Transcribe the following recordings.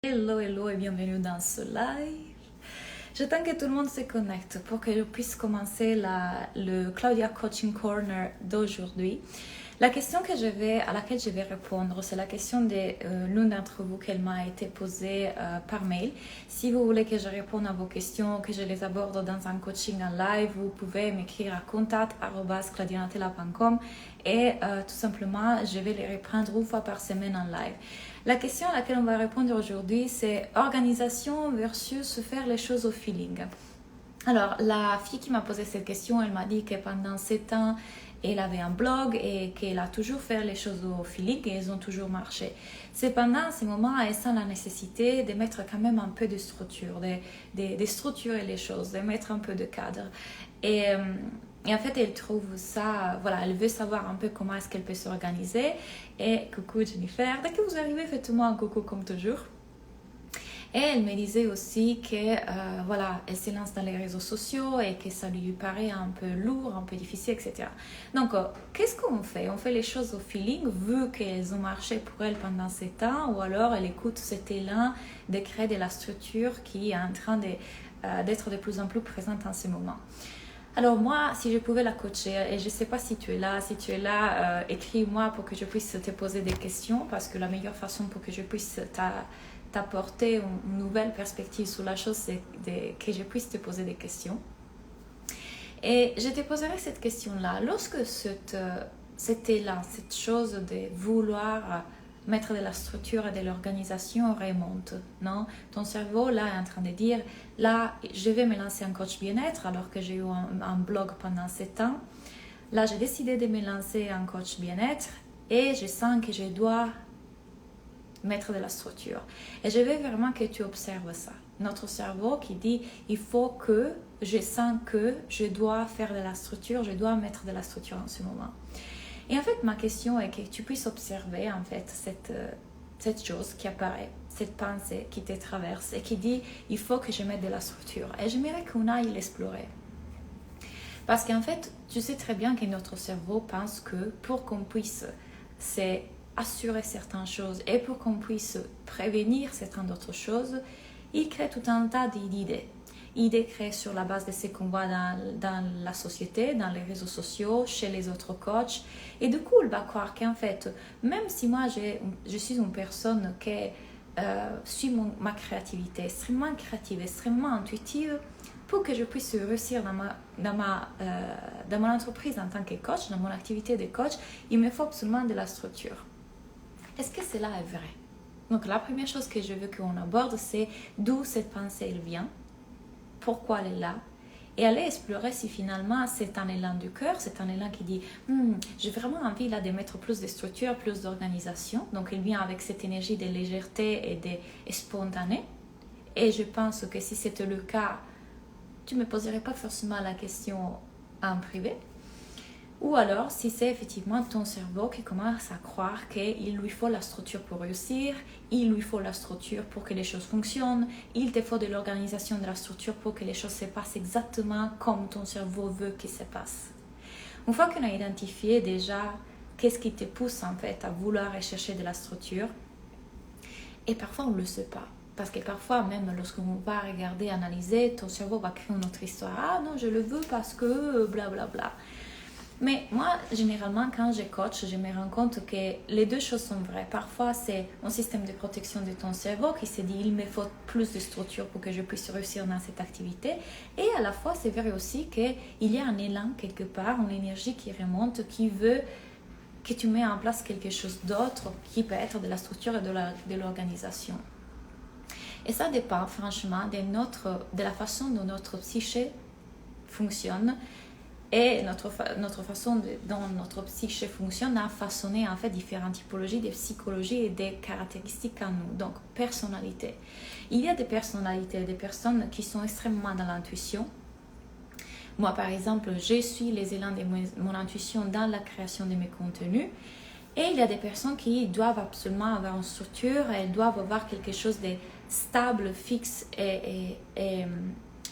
Hello, hello et bienvenue dans ce live. J'attends que tout le monde se connecte pour que je puisse commencer le Claudia Coaching Corner d'aujourd'hui. La question à laquelle je vais répondre, c'est la question de l'une d'entre vous qu'elle m'a été posée par mail. Si vous voulez que je réponde à vos questions, que je les aborde dans un coaching en live, vous pouvez m'écrire à contact@claudianatella.com et tout simplement, je vais les reprendre une fois par semaine en live. La question à laquelle on va répondre aujourd'hui, c'est organisation versus faire les choses au feeling. Alors, la fille qui m'a posé cette question, elle m'a dit que pendant 7 ans, elle avait un blog et qu'elle a toujours fait les choses au feeling et elles ont toujours marché. Cependant, à ce moment, elle sent la nécessité de mettre quand même un peu de structure, de structurer les choses, de mettre un peu de cadre. Et en fait, elle trouve ça, voilà, elle veut savoir un peu comment est-ce qu'elle peut s'organiser. Et coucou Jennifer, dès que vous arrivez, faites-moi un coucou comme toujours. Et elle me disait aussi que voilà, elle se lance dans les réseaux sociaux et que ça lui paraît un peu lourd, un peu difficile, etc. Donc, qu'est-ce qu'on fait? On fait les choses au feeling, vu qu'elles ont marché pour elle pendant 7 ans, ou alors elle écoute cet élan de créer de la structure qui est en train d'être de plus en plus présente en ce moment. Alors moi, si je pouvais la coacher, et je ne sais pas si tu es là, écris-moi pour que je puisse te poser des questions, parce que la meilleure façon pour que je puisse t'apporter une nouvelle perspective sur la chose, c'est que je puisse te poser des questions. Et je te poserai cette question-là. Lorsque cet élan, cette chose de vouloir mettre de la structure et de l'organisation remonte, non? Ton cerveau, là, est en train de dire, là, je vais me lancer en coach bien-être, alors que j'ai eu un blog pendant 7 ans. Là, j'ai décidé de me lancer en coach bien-être et je sens que je dois mettre de la structure. Et je veux vraiment que tu observes ça. Notre cerveau qui dit, il faut que je sens que je dois faire de la structure, je dois mettre de la structure en ce moment. Et en fait, ma question est que tu puisses observer en fait cette chose qui apparaît, cette pensée qui te traverse et qui dit, il faut que je mette de la structure. Et j'aimerais qu'on aille l'explorer. Parce qu'en fait, tu sais très bien que notre cerveau pense que pour qu'on puisse assurer certaines choses et pour qu'on puisse prévenir certaines autres choses, il crée tout un tas d'idées. Idées créées sur la base de ce qu'on voit dans la société, dans les réseaux sociaux, chez les autres coachs. Et du coup, il va croire qu'en fait, même si moi je suis une personne qui suit ma créativité, extrêmement créative, extrêmement intuitive, pour que je puisse réussir dans mon entreprise en tant que coach, dans mon activité de coach, il me faut absolument de la structure. Est-ce que cela est vrai? Donc la première chose que je veux qu'on aborde, c'est d'où cette pensée elle vient, pourquoi elle est là, et aller explorer si finalement c'est un élan du cœur, c'est un élan qui dit j'ai vraiment envie là de mettre plus de structure, plus d'organisation. Donc il vient avec cette énergie de légèreté et de spontané. Et je pense que si c'était le cas, tu ne me poserais pas forcément la question en privé. Ou alors, si c'est effectivement ton cerveau qui commence à croire qu'il lui faut la structure pour réussir, il lui faut la structure pour que les choses fonctionnent, il te faut de l'organisation de la structure pour que les choses se passent exactement comme ton cerveau veut qu'elles se passent. Une fois qu'on a identifié déjà qu'est-ce qui te pousse en fait à vouloir rechercher de la structure, et parfois on ne le sait pas. Parce que parfois, même lorsqu'on va regarder, analyser, ton cerveau va créer une autre histoire. Ah non, je le veux parce que blablabla. Bla, bla. Mais moi, généralement, quand je coach, je me rends compte que les deux choses sont vraies. Parfois, c'est un système de protection de ton cerveau qui se dit il me faut plus de structure pour que je puisse réussir dans cette activité. Et à la fois, c'est vrai aussi qu'il y a un élan quelque part, une énergie qui remonte, qui veut que tu mets en place quelque chose d'autre qui peut être de la structure et de l'organisation. Et ça dépend franchement de la façon dont notre psyché fonctionne. Et notre façon dont notre psyché fonctionne a façonné en fait différentes typologies de psychologie et des caractéristiques en nous. Donc, personnalité. Il y a des personnalités, des personnes qui sont extrêmement dans l'intuition. Moi, par exemple, je suis les élans de mon intuition dans la création de mes contenus. Et il y a des personnes qui doivent absolument avoir une structure, elles doivent avoir quelque chose de stable, fixe et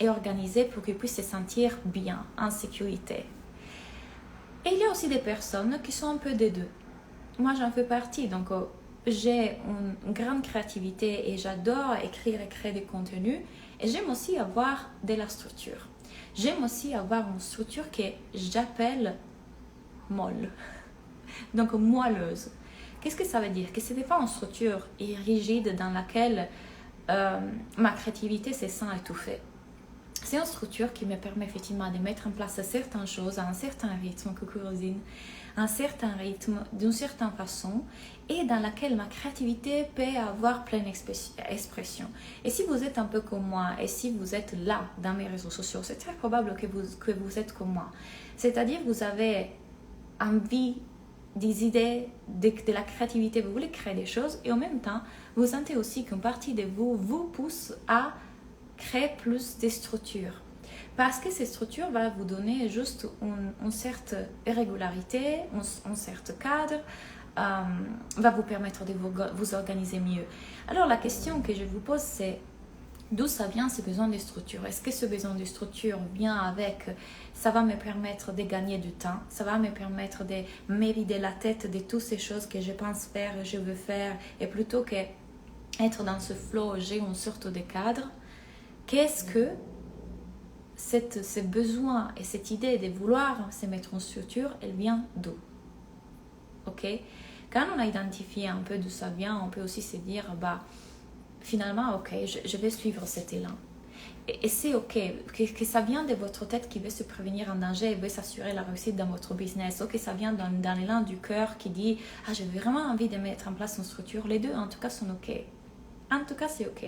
organisé pour qu'ils puissent se sentir bien, en sécurité. Et il y a aussi des personnes qui sont un peu des deux. Moi, j'en fais partie. Donc, j'ai une grande créativité et j'adore écrire et créer des contenus. Et j'aime aussi avoir de la structure. J'aime aussi avoir une structure que j'appelle molle, donc moelleuse. Qu'est-ce que ça veut dire? Que ce n'est pas une structure rigide dans laquelle ma créativité se sent étouffée. C'est une structure qui me permet effectivement de mettre en place certaines choses à un certain rythme, coucou Rosine, un certain rythme, d'une certaine façon, et dans laquelle ma créativité peut avoir pleine expression. Et si vous êtes un peu comme moi, et si vous êtes là dans mes réseaux sociaux, c'est très probable que vous êtes comme moi. C'est-à-dire que vous avez envie des idées, de la créativité, vous voulez créer des choses, et en même temps, vous sentez aussi qu'une partie de vous vous pousse à créer plus de structures. Parce que ces structures vont vous donner juste une certaine régularité, un certain cadre, va vous permettre de vous organiser mieux. Alors la question que je vous pose, c'est d'où ça vient ce besoin de structure? Est-ce que ce besoin de structure vient avec, ça va me permettre de gagner du temps, ça va me permettre de m'évider la tête de toutes ces choses que je pense faire, je veux faire, et plutôt que être dans ce flow, j'ai une sorte de cadre. Qu'est-ce que ce besoin et cette idée de vouloir se mettre en structure, elle vient d'où? Ok? Quand on a identifié un peu d'où ça vient, on peut aussi se dire, finalement, ok, je vais suivre cet élan. Et c'est ok, que ça vient de votre tête qui veut se prévenir en danger et veut s'assurer la réussite dans votre business. Ok, ça vient dans l'élan du cœur qui dit, j'ai vraiment envie de mettre en place une structure. Les deux, en tout cas, sont ok. En tout cas, c'est ok.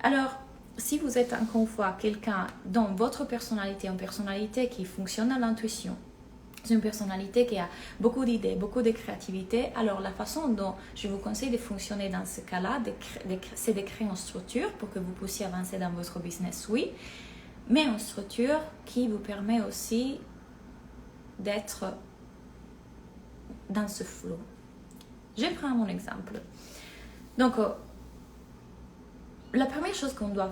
Alors, si vous êtes encore une fois quelqu'un dont votre personnalité, une personnalité qui fonctionne à l'intuition, c'est une personnalité qui a beaucoup d'idées, beaucoup de créativité, alors la façon dont je vous conseille de fonctionner dans ce cas-là, c'est de créer une structure pour que vous puissiez avancer dans votre business, oui, mais une structure qui vous permet aussi d'être dans ce flow. Je prends mon exemple. Donc, la première chose qu'on doit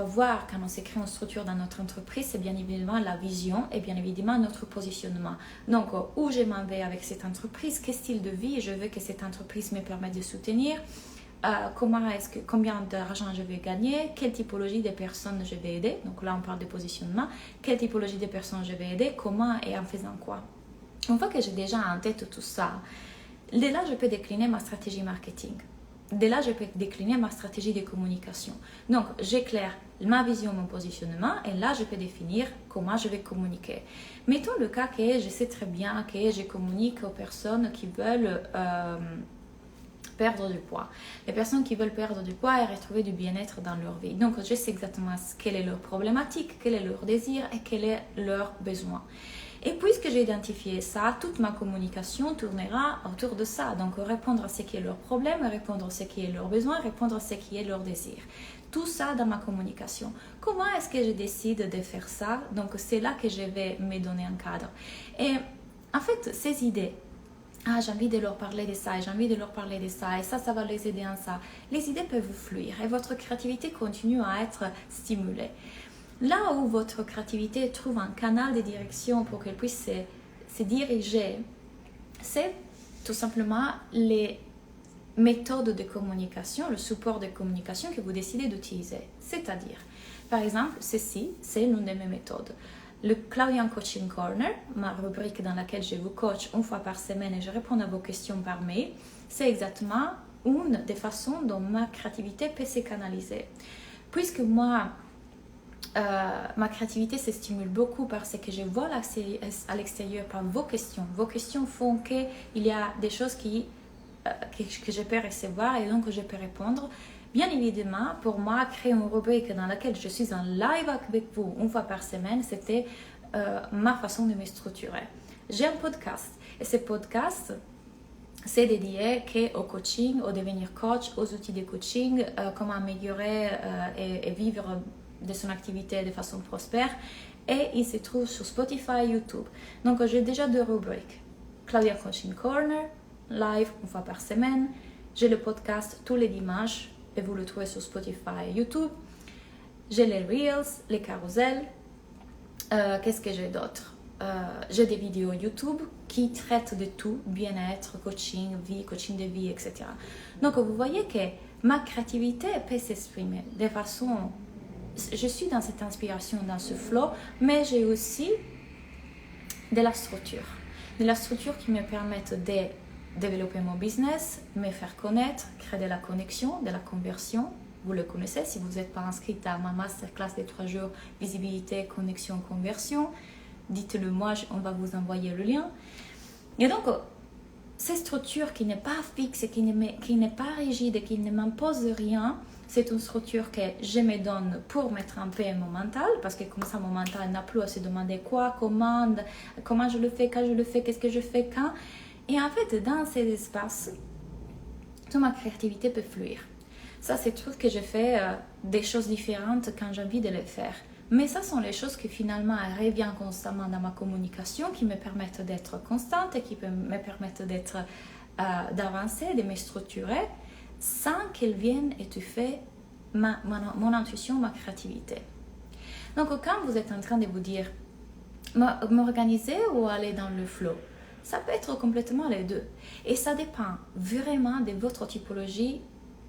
voir quand on s'écrit une structure dans notre entreprise, c'est bien évidemment la vision et bien évidemment notre positionnement. Donc, où je m'en vais avec cette entreprise, quel style de vie je veux que cette entreprise me permette de soutenir, combien d'argent je vais gagner, quelle typologie de personnes je vais aider. Donc là, on parle de positionnement. Quelle typologie de personnes je vais aider, comment et en faisant quoi. Une fois que j'ai déjà en tête tout ça, dès là, je peux décliner ma stratégie marketing. Dès là, je peux décliner ma stratégie de communication. Donc, j'éclaire ma vision, mon positionnement, et là, je peux définir comment je vais communiquer. Mettons le cas que je sais très bien que je communique aux personnes qui veulent perdre du poids. Les personnes qui veulent perdre du poids et retrouver du bien-être dans leur vie. Donc, je sais exactement quelle est leur problématique, quel est leur désir et quel est leur besoin. Et puisque j'ai identifié ça, toute ma communication tournera autour de ça. Donc, répondre à ce qui est leur problème, répondre à ce qui est leur besoin, répondre à ce qui est leur désir. Tout ça dans ma communication. Comment est-ce que je décide de faire ça? Donc, c'est là que je vais me donner un cadre. Et en fait, ces idées, j'ai envie de leur parler de ça, et j'ai envie de leur parler de ça, et ça va les aider en ça. Les idées peuvent fluir et votre créativité continue à être stimulée. Là où votre créativité trouve un canal de direction pour qu'elle puisse se diriger, c'est tout simplement les méthodes de communication, le support de communication que vous décidez d'utiliser. C'est-à-dire, par exemple, ceci, c'est l'une de mes méthodes. Le Claudian Coaching Corner, ma rubrique dans laquelle je vous coach une fois par semaine et je réponds à vos questions par mail, c'est exactement une des façons dont ma créativité peut se canaliser. Puisque moi, ma créativité se stimule beaucoup parce que je vois à l'extérieur par vos questions. Vos questions font qu'il y a des choses que je peux recevoir et donc je peux répondre. Bien évidemment, pour moi, créer une rubrique dans laquelle je suis en live avec vous une fois par semaine, c'était ma façon de me structurer. J'ai un podcast et ce podcast, c'est dédié au coaching, au devenir coach, aux outils de coaching, comment améliorer et vivre de son activité de façon prospère, et il se trouve sur Spotify et YouTube. Donc j'ai déjà 2 rubriques. Claudia Coaching Corner, live une fois par semaine. J'ai le podcast tous les dimanches et vous le trouvez sur Spotify et YouTube. J'ai les Reels, les carousels. Qu'est-ce que j'ai d'autre? J'ai des vidéos YouTube qui traite de tout, bien-être, coaching, vie, coaching de vie, etc. Donc vous voyez que ma créativité peut s'exprimer de façon... Je suis dans cette inspiration, dans ce flow, mais j'ai aussi de la structure. De la structure qui me permettent de développer mon business, me faire connaître, créer de la connexion, de la conversion. Vous le connaissez, si vous n'êtes pas inscrite à ma masterclass des 3 jours, visibilité, connexion, conversion, dites-le moi, on va vous envoyer le lien. Et donc, cette structure qui n'est pas fixe, qui n'est pas rigide, qui ne m'impose rien, c'est une structure que je me donne pour mettre en paix mon mental, parce que comme ça, mon mental n'a plus à se demander quoi, comment je le fais, quand je le fais, qu'est-ce que je fais, quand. Et en fait, dans ces espaces, toute ma créativité peut fluir. Ça, c'est tout que je fais des choses différentes quand j'ai envie de les faire. Mais ça sont les choses qui finalement reviennent constamment dans ma communication, qui me permettent d'être constante et qui me permettent d'avancer, de me structurer, sans qu'elles viennent étouffer mon intuition, ma créativité. Donc quand vous êtes en train de vous dire m'organiser ou aller dans le flow, ça peut être complètement les deux. Et ça dépend vraiment de votre typologie,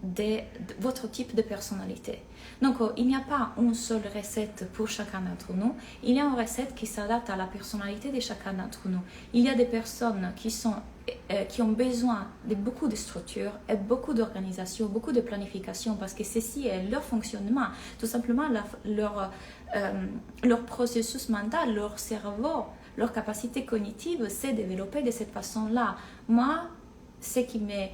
de votre type de personnalité. Donc, il n'y a pas une seule recette pour chacun d'entre nous. Il y a une recette qui s'adapte à la personnalité de chacun d'entre nous. Il y a des personnes qui ont besoin de beaucoup de structure et beaucoup d'organisation, beaucoup de planification, parce que ceci est leur fonctionnement. Tout simplement, leur processus mental, leur cerveau, leur capacité cognitive s'est développée de cette façon-là. Moi, ce qui me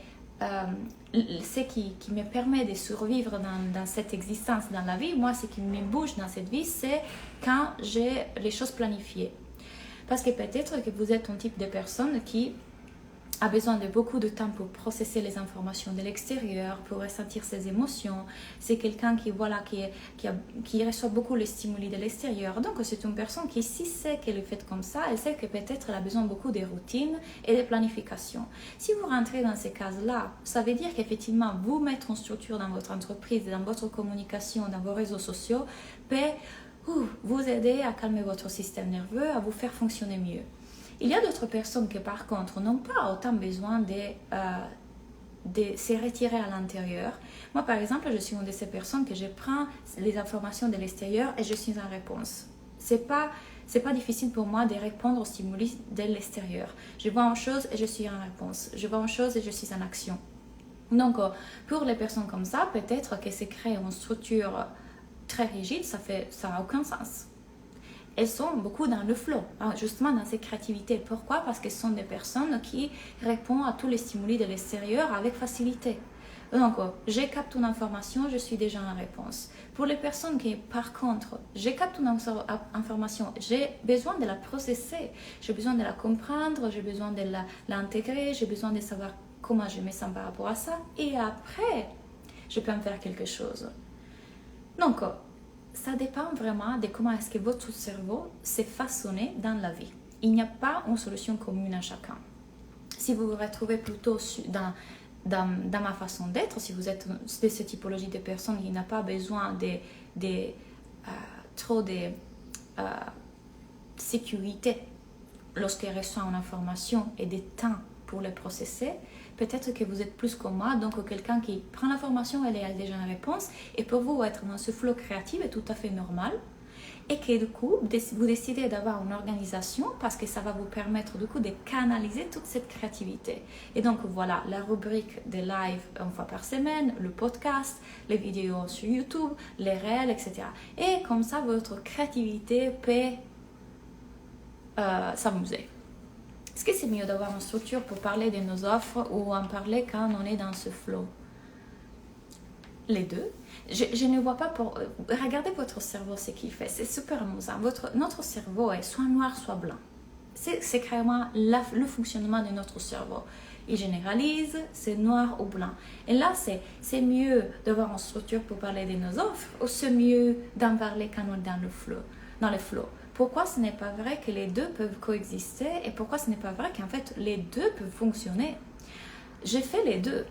permet de survivre dans cette existence, dans la vie, moi, ce qui me bouge dans cette vie, c'est quand j'ai les choses planifiées. Parce que peut-être que vous êtes un type de personne qui a besoin de beaucoup de temps pour processer les informations de l'extérieur, pour ressentir ses émotions. C'est quelqu'un qui reçoit beaucoup les stimuli de l'extérieur. Donc, c'est une personne qui, si c'est qu'elle est faite comme ça, elle sait que peut-être elle a besoin beaucoup de routines et de planification. Si vous rentrez dans ces cases-là, ça veut dire qu'effectivement, vous mettre en structure dans votre entreprise, dans votre communication, dans vos réseaux sociaux, peut vous aider à calmer votre système nerveux, à vous faire fonctionner mieux. Il y a d'autres personnes qui, par contre, n'ont pas autant besoin de se retirer à l'intérieur. Moi, par exemple, je suis une de ces personnes que je prends les informations de l'extérieur et je suis en réponse. C'est pas difficile pour moi de répondre aux stimuli de l'extérieur. Je vois une chose et je suis en réponse. Je vois une chose et je suis en action. Donc, pour les personnes comme ça, peut-être que c'est créer une structure très rigide, ça n'a aucun sens. Elles sont beaucoup dans le flow, justement dans cette créativité. Pourquoi? Parce que ce sont des personnes qui répondent à tous les stimuli de l'extérieur avec facilité. Donc, je capte une information, je suis déjà en réponse. Pour les personnes qui, par contre, je capte une information, j'ai besoin de la processer, j'ai besoin de la comprendre, j'ai besoin de l'intégrer, j'ai besoin de savoir comment je me sens par rapport à ça. Et après, je peux en faire quelque chose. Donc, ça dépend vraiment de comment est-ce que votre cerveau s'est façonné dans la vie. Il n'y a pas une solution commune à chacun. Si vous vous retrouvez plutôt dans ma façon d'être, si vous êtes de cette typologie de personnes qui n'a pas besoin trop de sécurité lorsqu'elle reçoit une information et de temps pour le processer, peut-être que vous êtes plus comme moi, donc quelqu'un qui prend l'information, elle a déjà une réponse, et pour vous, être dans ce flow créatif est tout à fait normal, et que du coup, vous décidez d'avoir une organisation parce que ça va vous permettre du coup de canaliser toute cette créativité. Et donc voilà, la rubrique des lives une fois par semaine, le podcast, les vidéos sur YouTube, les réels, etc. Et comme ça, votre créativité peut s'amuser. Est-ce que c'est mieux d'avoir une structure pour parler de nos offres ou en parler quand on est dans ce flow? Les deux. Je ne vois pas pour... Regardez votre cerveau, ce qu'il fait. C'est super amusant. Notre cerveau est soit noir, soit blanc. C'est carrément le fonctionnement de notre cerveau. Il généralise, c'est noir ou blanc. Et là, c'est mieux d'avoir une structure pour parler de nos offres ou c'est mieux d'en parler quand on est dans le flow. Pourquoi ce n'est pas vrai que les deux peuvent coexister et pourquoi ce n'est pas vrai qu'en fait les deux peuvent fonctionner? J'ai fait les deux.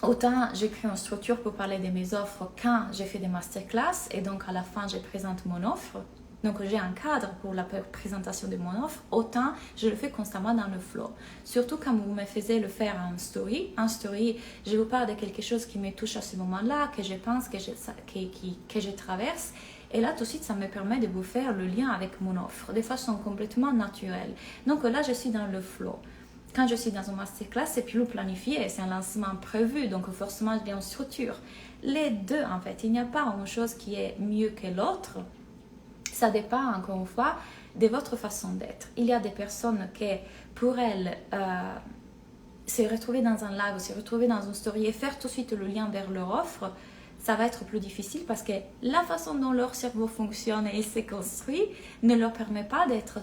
Autant j'ai créé une structure pour parler de mes offres quand j'ai fait des masterclass et donc à la fin je présente mon offre Donc j'ai un cadre pour la présentation de mon offre, autant je le fais constamment dans le flow. Surtout quand vous me faites le faire en story. En story, je vous parle de quelque chose qui me touche à ce moment-là, que je pense, que je traverse. Et là, tout de suite, ça me permet de vous faire le lien avec mon offre de façon complètement naturelle. Donc là, je suis dans le flow. Quand je suis dans un masterclass, c'est plus planifié, c'est un lancement prévu, donc forcément, il y a une structure. Les deux, en fait, il n'y a pas une chose qui est mieux que l'autre. Ça dépend, encore une fois, de votre façon d'être. Il y a des personnes qui, pour elles, se retrouver dans un live, se retrouver dans une story et faire tout de suite le lien vers leur offre, ça va être plus difficile parce que la façon dont leur cerveau fonctionne et se construit ne leur permet pas d'être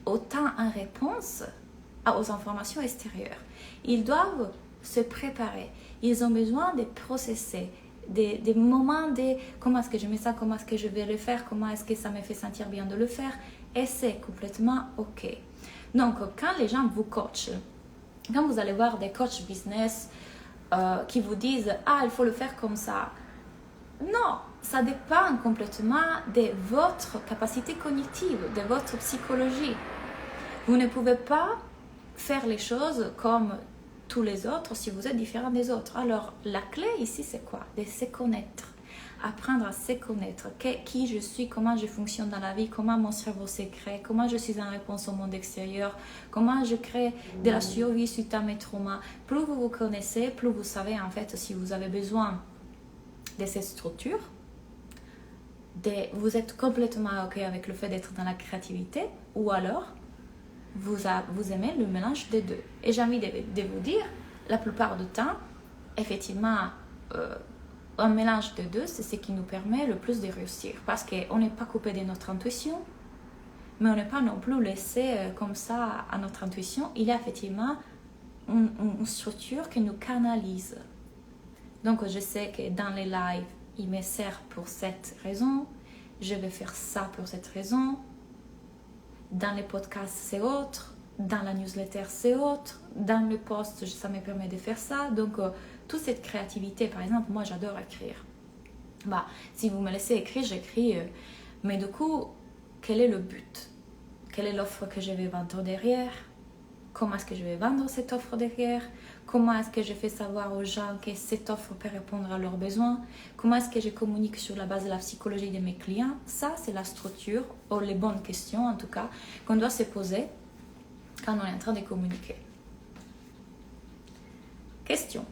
autant en réponse aux informations extérieures. Ils doivent se préparer. Ils ont besoin de processer, des moments de comment est-ce que je mets ça, comment est-ce que je vais le faire, comment est-ce que ça me fait sentir bien de le faire, et c'est complètement OK. Donc, quand les gens vous coachent, quand vous allez voir des coachs business qui vous disent « Ah, il faut le faire comme ça », non, ça dépend complètement de votre capacité cognitive, de votre psychologie. Vous ne pouvez pas faire les choses comme tous les autres si vous êtes différent des autres. Alors, la clé ici, c'est quoi? De se connaître. Apprendre à se connaître. Qui je suis, comment je fonctionne dans la vie, comment mon cerveau se crée, comment je suis en réponse au monde extérieur, comment je crée de la survie suite à mes traumas. Plus vous vous connaissez, plus vous savez en fait si vous avez besoin de cette structure. Vous êtes complètement OK avec le fait d'être dans la créativité ou alors vous aimez le mélange des deux. Et j'ai envie de vous dire, la plupart du temps, effectivement, un mélange des deux, c'est ce qui nous permet le plus de réussir. Parce qu'on n'est pas coupé de notre intuition, mais on n'est pas non plus laissé comme ça à notre intuition. Il y a effectivement une structure qui nous canalise. Donc, je sais que dans les lives, il me sert pour cette raison. Je vais faire ça pour cette raison. Dans les podcasts, c'est autre. Dans la newsletter, c'est autre. Dans le post, ça me permet de faire ça. Donc, toute cette créativité, par exemple, moi, j'adore écrire. Si vous me laissez écrire, j'écris. Mais du coup, quel est le but? Quelle est l'offre que je vais vendre derrière? Comment est-ce que je vais vendre cette offre derrière? Comment est-ce que je fais savoir aux gens que cette offre peut répondre à leurs besoins? Comment est-ce que je communique sur la base de la psychologie de mes clients? Ça, c'est la structure, ou les bonnes questions en tout cas, qu'on doit se poser quand on est en train de communiquer. Question.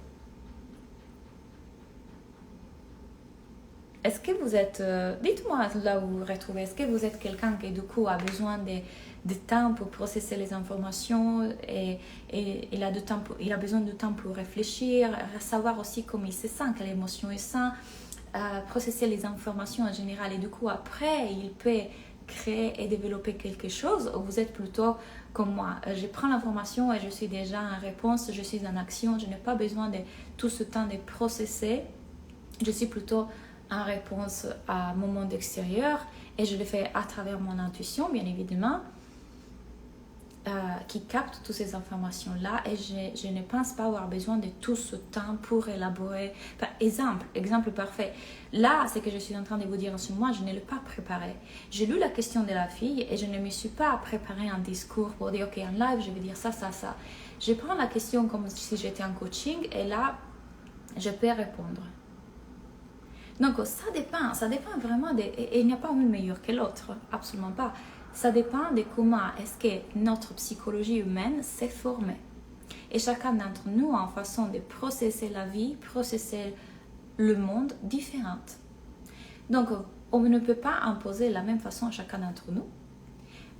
Est-ce que vous êtes... dites-moi là où vous vous retrouvez. Est-ce que vous êtes quelqu'un qui, du coup, a besoin de temps pour processer les informations et il a besoin de temps pour réfléchir, savoir aussi comment il se sent, quelle émotion il sent, processer les informations en général et du coup, après, il peut créer et développer quelque chose, ou vous êtes plutôt comme moi. Je prends l'information et je suis déjà en réponse, je suis en action, je n'ai pas besoin de tout ce temps de processer. Je suis plutôt en réponse à mon monde extérieur et je le fais à travers mon intuition, bien évidemment, qui capte toutes ces informations-là et je ne pense pas avoir besoin de tout ce temps pour élaborer. Exemple parfait. Là, ce que je suis en train de vous dire en ce moment, je ne l'ai pas préparé. J'ai lu la question de la fille et je ne me suis pas préparé un discours pour dire, OK, en live, je vais dire ça, ça, ça. Je prends la question comme si j'étais en coaching et là, je peux répondre. Donc, ça dépend vraiment et il n'y a pas une meilleure que l'autre, absolument pas. Ça dépend de comment est-ce que notre psychologie humaine s'est formée. Et chacun d'entre nous a une façon de processer la vie, processer le monde différente. Donc, on ne peut pas imposer la même façon à chacun d'entre nous.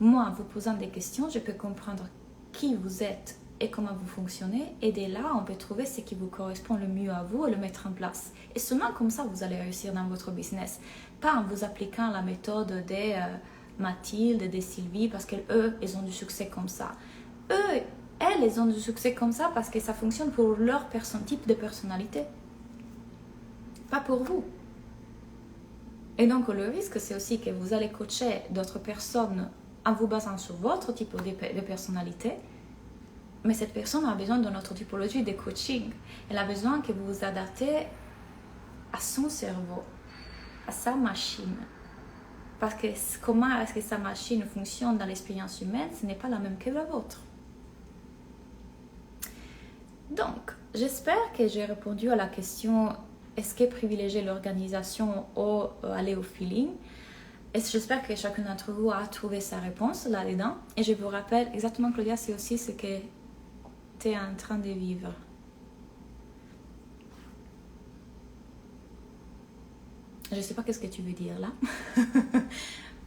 Moi, en vous posant des questions, je peux comprendre qui vous êtes et comment vous fonctionnez. Et dès là, on peut trouver ce qui vous correspond le mieux à vous et le mettre en place. Et seulement comme ça, vous allez réussir dans votre business. Pas en vous appliquant la méthode des Mathilde, des Sylvie, parce qu'eux, ils ont du succès comme ça. Elles, ils ont du succès comme ça parce que ça fonctionne pour leur type de personnalité. Pas pour vous. Et donc, le risque, c'est aussi que vous allez coacher d'autres personnes en vous basant sur votre type de personnalité. Mais cette personne a besoin de notre typologie de coaching. Elle a besoin que vous vous adaptez à son cerveau, à sa machine. Parce que comment est-ce que sa machine fonctionne dans l'expérience humaine, ce n'est pas la même que la vôtre. Donc, j'espère que j'ai répondu à la question est-ce que privilégier l'organisation ou aller au feeling. Et j'espère que chacun d'entre vous a trouvé sa réponse là-dedans. Et je vous rappelle exactement, Claudia, c'est aussi ce que tu es en train de vivre. Je ne sais pas qu'est-ce que tu veux dire là.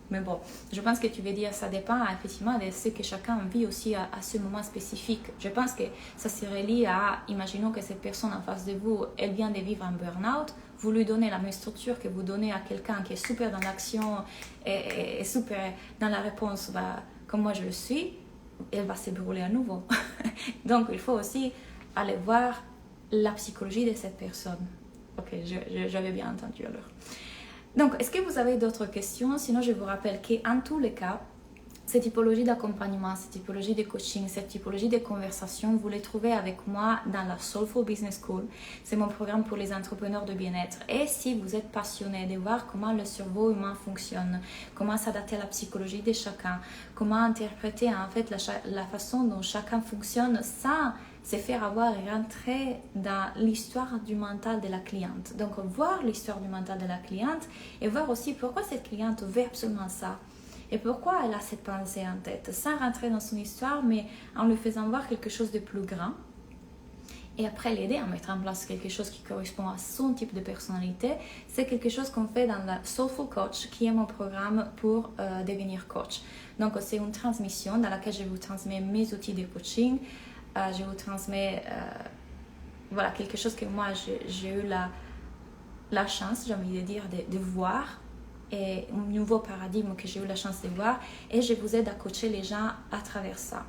Mais bon, je pense que tu veux dire ça dépend effectivement de ce que chacun vit aussi à ce moment spécifique. Je pense que ça se relie à, imaginons que cette personne en face de vous, elle vient de vivre un burn-out, vous lui donnez la même structure que vous donnez à quelqu'un qui est super dans l'action et super dans la réponse, comme moi je le suis, elle va se brûler à nouveau. Donc il faut aussi aller voir la psychologie de cette personne. Ok, j'avais bien entendu alors. Donc, est-ce que vous avez d'autres questions? Sinon, je vous rappelle qu'en tous les cas, cette typologie d'accompagnement, cette typologie de coaching, cette typologie de conversation, vous les trouvez avec moi dans la Soulful Business School. C'est mon programme pour les entrepreneurs de bien-être. Et si vous êtes passionné de voir comment le cerveau humain fonctionne, comment s'adapter à la psychologie de chacun, comment interpréter en fait la façon dont chacun fonctionne sans se faire avoir et rentrer dans l'histoire du mental de la cliente. Donc, voir l'histoire du mental de la cliente et voir aussi pourquoi cette cliente veut absolument ça. Et pourquoi elle a cette pensée en tête, sans rentrer dans son histoire, mais en lui faisant voir quelque chose de plus grand. Et après l'aider à mettre en place quelque chose qui correspond à son type de personnalité, c'est quelque chose qu'on fait dans la Soulful Coach, qui est mon programme pour devenir coach. Donc c'est une transmission dans laquelle je vous transmets mes outils de coaching, je vous transmets quelque chose que moi j'ai eu la chance, j'ai envie de dire, de voir, et un nouveau paradigme que j'ai eu la chance de voir, et je vous aide à coacher les gens à travers ça.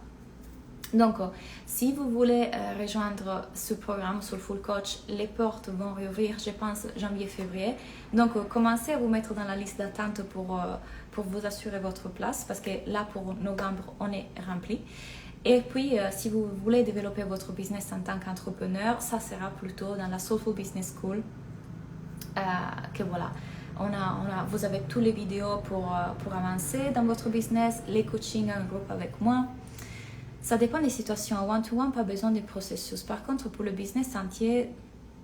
Donc, si vous voulez rejoindre ce programme Soulful Coach, les portes vont réouvrir, je pense, janvier-février. Donc, commencez à vous mettre dans la liste d'attente pour vous assurer votre place, parce que là, pour novembre, on est rempli. Et puis, si vous voulez développer votre business en tant qu'entrepreneur, ça sera plutôt dans la Soulful Business School, que voilà. Vous avez toutes les vidéos pour avancer dans votre business, les coachings en groupe avec moi. Ça dépend des situations. En one-to-one, pas besoin de processus. Par contre, pour le business entier,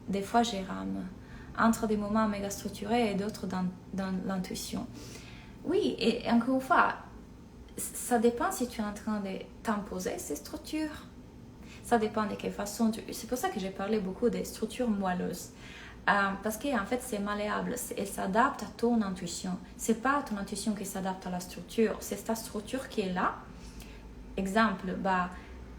des fois, j'ai rame entre des moments méga structurés et d'autres dans l'intuition. Oui, et encore une fois, ça dépend si tu es en train de t'imposer ces structures. Ça dépend de quelle façon C'est pour ça que j'ai parlé beaucoup des structures moelleuses. Parce qu'en fait, c'est malléable. Elle s'adapte à ton intuition. C'est pas ton intuition qui s'adapte à la structure. C'est ta structure qui est là. Exemple,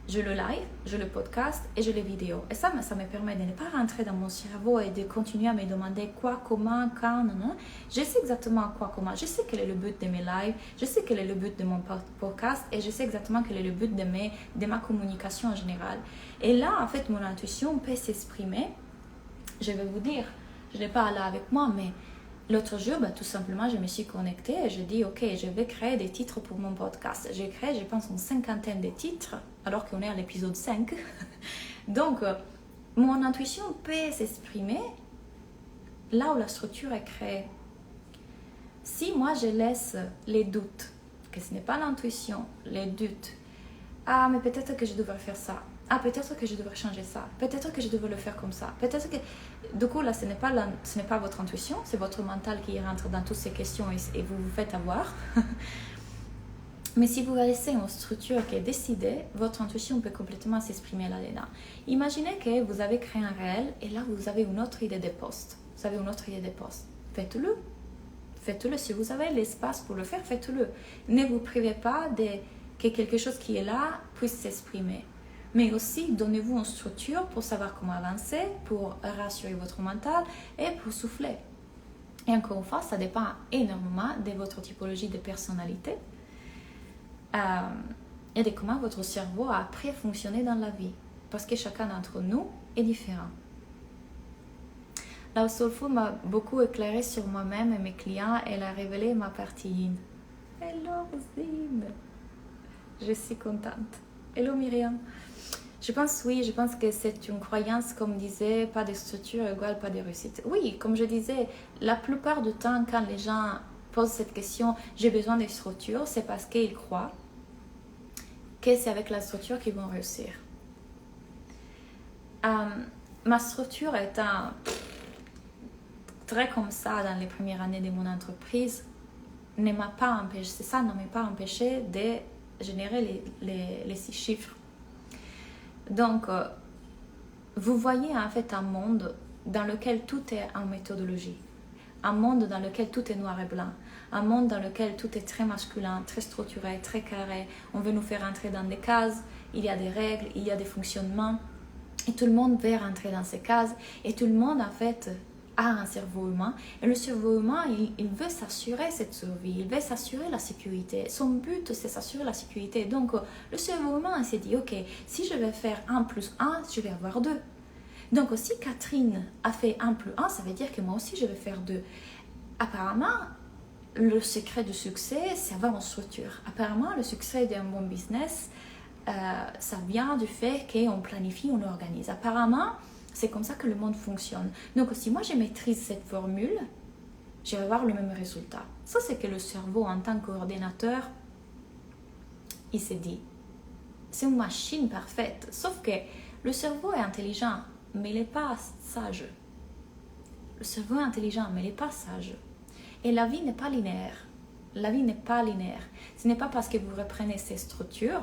je le live, je le podcast et je les vidéos. Et ça me permet de ne pas rentrer dans mon cerveau et de continuer à me demander quoi, comment, quand, non. Je sais exactement quoi, comment. Je sais quel est le but de mes lives, je sais quel est le but de mon podcast et je sais exactement quel est le but de ma communication en général. Et là, en fait, mon intuition peut s'exprimer. Je vais vous dire, je ne l'ai pas là avec moi, mais l'autre jour, tout simplement, je me suis connectée et je dis, ok, je vais créer des titres pour mon podcast. J'ai créé, je pense, une cinquantaine de titres, alors qu'on est à l'épisode 5. Donc, mon intuition peut s'exprimer là où la structure est créée. Si moi, je laisse les doutes, que ce n'est pas l'intuition, les doutes, mais peut-être que je devrais faire ça. Peut-être que je devrais changer ça. Peut-être que je devrais le faire comme ça. Peut-être que... Du coup, là, ce n'est pas votre intuition, c'est votre mental qui rentre dans toutes ces questions et vous vous faites avoir. Mais si vous laissez une structure qui est décidée, votre intuition peut complètement s'exprimer là-dedans. Imaginez que vous avez créé un réel et là, vous avez une autre idée de poste. Vous avez une autre idée de poste. Faites-le. Faites-le. Si vous avez l'espace pour le faire, faites-le. Ne vous privez pas que quelque chose qui est là puisse s'exprimer. Mais aussi, donnez-vous une structure pour savoir comment avancer, pour rassurer votre mental et pour souffler. Et encore une fois, ça dépend énormément de votre typologie de personnalité et de comment votre cerveau a appris à fonctionner dans la vie. Parce que chacun d'entre nous est différent. La Soulful m'a beaucoup éclairé sur moi-même et mes clients. Elle a révélé ma partie yin. Hello Zine. Je suis contente. Hello Myriam. Je pense que c'est une croyance, comme disait, pas de structure égale pas de réussite. Oui, comme je disais, la plupart du temps, quand les gens pose cette question, j'ai besoin de structure, c'est parce qu'ils croient que c'est avec la structure qu'ils vont réussir. Ma structure étant très comme ça dans les premières années de mon entreprise, ne m'a pas empêché de générer les 6 chiffres. Donc, vous voyez en fait un monde dans lequel tout est en méthodologie, un monde dans lequel tout est noir et blanc, un monde dans lequel tout est très masculin, très structuré, très carré. On veut nous faire entrer dans des cases, il y a des règles, il y a des fonctionnements, et tout le monde veut rentrer dans ces cases, et tout le monde en fait a un cerveau humain, et le cerveau humain, il veut s'assurer cette survie, il veut s'assurer la sécurité. Son but, c'est s'assurer la sécurité. Donc, le cerveau humain s'est dit, ok, si je vais faire 1 plus 1, je vais avoir 2. Donc, si Catherine a fait 1 plus 1, ça veut dire que moi aussi, je vais faire 2. Apparemment, le secret du succès, c'est avoir une structure. Apparemment, le succès d'un bon business, ça vient du fait qu'on planifie, on organise. Apparemment, c'est comme ça que le monde fonctionne. Donc, si moi je maîtrise cette formule, je vais avoir le même résultat. Ça, c'est que le cerveau, en tant qu'ordinateur, il s'est dit, c'est une machine parfaite. Sauf que le cerveau est intelligent, mais il n'est pas sage. Le cerveau est intelligent, mais il n'est pas sage. Et la vie n'est pas linéaire. La vie n'est pas linéaire. Ce n'est pas parce que vous reprenez ces structures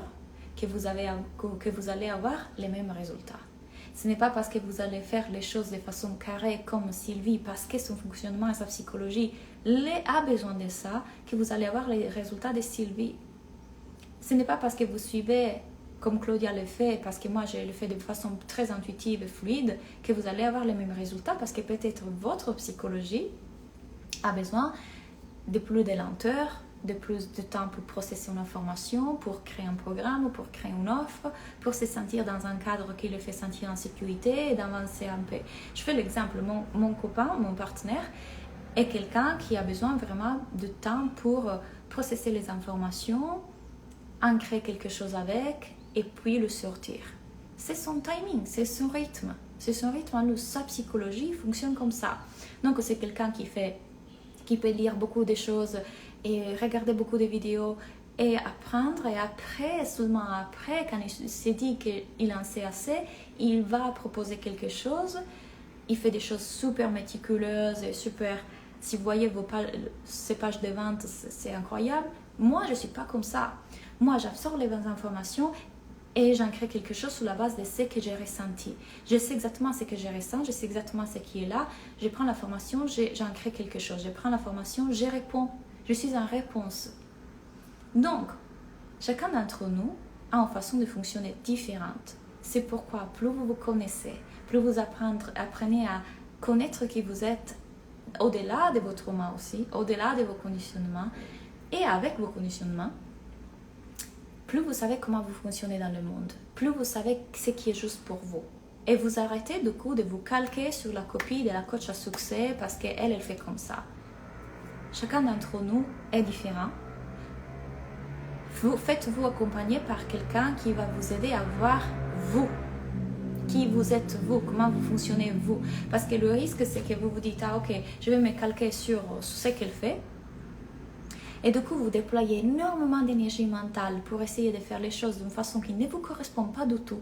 que vous allez avoir les mêmes résultats. Ce n'est pas parce que vous allez faire les choses de façon carrée comme Sylvie, parce que son fonctionnement et sa psychologie a besoin de ça, que vous allez avoir les résultats de Sylvie. Ce n'est pas parce que vous suivez comme Claudia le fait, parce que moi je le fais de façon très intuitive et fluide, que vous allez avoir les mêmes résultats, parce que peut-être votre psychologie a besoin de plus de lenteur, de plus de temps pour processer une information, pour créer un programme, pour créer une offre, pour se sentir dans un cadre qui le fait sentir en sécurité et d'avancer un peu. Je fais l'exemple, mon copain, mon partenaire, est quelqu'un qui a besoin vraiment de temps pour processer les informations, en créer quelque chose avec et puis le sortir. C'est son timing, c'est son rythme. C'est son rythme à nous. Sa psychologie fonctionne comme ça. Donc c'est quelqu'un qui peut lire beaucoup de choses et regarder beaucoup de vidéos et apprendre, et après, seulement après, quand il s'est dit qu'il en sait assez, il va proposer quelque chose. Il fait des choses super méticuleuses et super... Si vous voyez ces pages de vente, c'est incroyable. Moi, je ne suis pas comme ça. Moi, j'absorbe les informations et j'en crée quelque chose sur la base de ce que j'ai ressenti. Je sais exactement ce que je ressens, je sais exactement ce qui est là. Je prends l'information, j'en crée quelque chose. Je prends l'information, je réponds. Je suis en réponse. Donc, chacun d'entre nous a une façon de fonctionner différente. C'est pourquoi plus vous vous connaissez, plus vous apprenez à connaître qui vous êtes au-delà de votre trauma aussi, au-delà de vos conditionnements, et avec vos conditionnements, plus vous savez comment vous fonctionnez dans le monde, plus vous savez ce qui est juste pour vous. Et vous arrêtez du coup de vous calquer sur la copie de la coach à succès parce qu'elle, elle fait comme ça. Chacun d'entre nous est différent. Faites-vous accompagner par quelqu'un qui va vous aider à voir vous. Qui vous êtes vous, comment vous fonctionnez vous. Parce que le risque, c'est que vous vous dites, ah ok, je vais me calquer sur ce qu'elle fait. Et du coup, vous déployez énormément d'énergie mentale pour essayer de faire les choses d'une façon qui ne vous correspond pas du tout.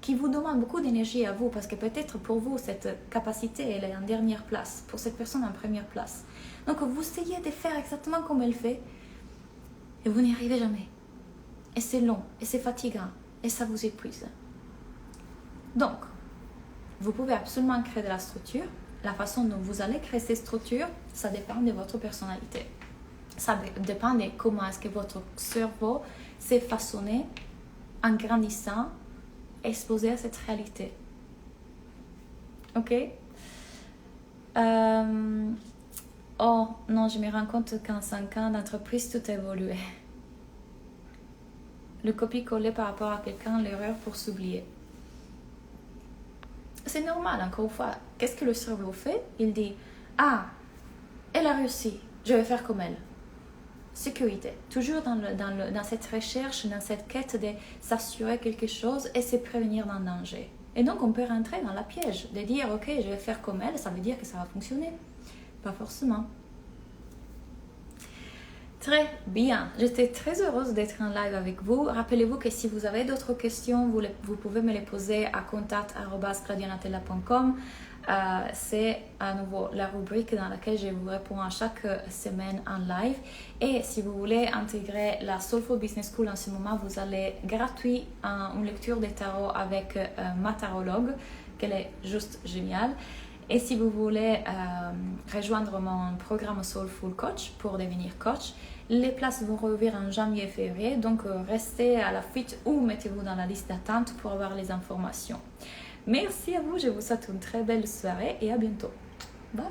Qui vous demande beaucoup d'énergie à vous, parce que peut-être pour vous, cette capacité, elle est en dernière place. Pour cette personne, en première place. Donc, vous essayez de faire exactement comme elle fait. Et vous n'y arrivez jamais. Et c'est long, et c'est fatigant, et ça vous épuise. Donc, vous pouvez absolument créer de la structure. La façon dont vous allez créer ces structures, ça dépend de votre personnalité. Ça dépend de comment est-ce que votre cerveau s'est façonné en grandissant, exposé à cette réalité. Ok? Oh non, je me rends compte qu'en 5 ans d'entreprise, tout a évolué. Le copier-coller par rapport à quelqu'un, l'erreur pour s'oublier. C'est normal, encore une fois. Qu'est-ce que le cerveau fait? Il dit, ah, elle a réussi, je vais faire comme elle. Sécurité. Toujours dans cette recherche, dans cette quête de s'assurer quelque chose et se prévenir d'un danger. Et donc, on peut rentrer dans la piège de dire, ok, je vais faire comme elle, ça veut dire que ça va fonctionner. Pas forcément. Très bien, j'étais très heureuse d'être en live avec vous. Rappelez-vous que si vous avez d'autres questions, vous pouvez me les poser à contact@gradionatella.com. C'est à nouveau la rubrique dans laquelle je vous réponds à chaque semaine en live. Et si vous voulez intégrer la Soulful Business School en ce moment, vous allez gratuit une lecture des tarots avec ma tarologue, qu'elle est juste géniale. Et si vous voulez rejoindre mon programme Soulful Coach pour devenir coach, les places vont rouvrir en janvier et février, donc restez à la fuite ou mettez-vous dans la liste d'attente pour avoir les informations. Merci à vous, je vous souhaite une très belle soirée et à bientôt. Bye!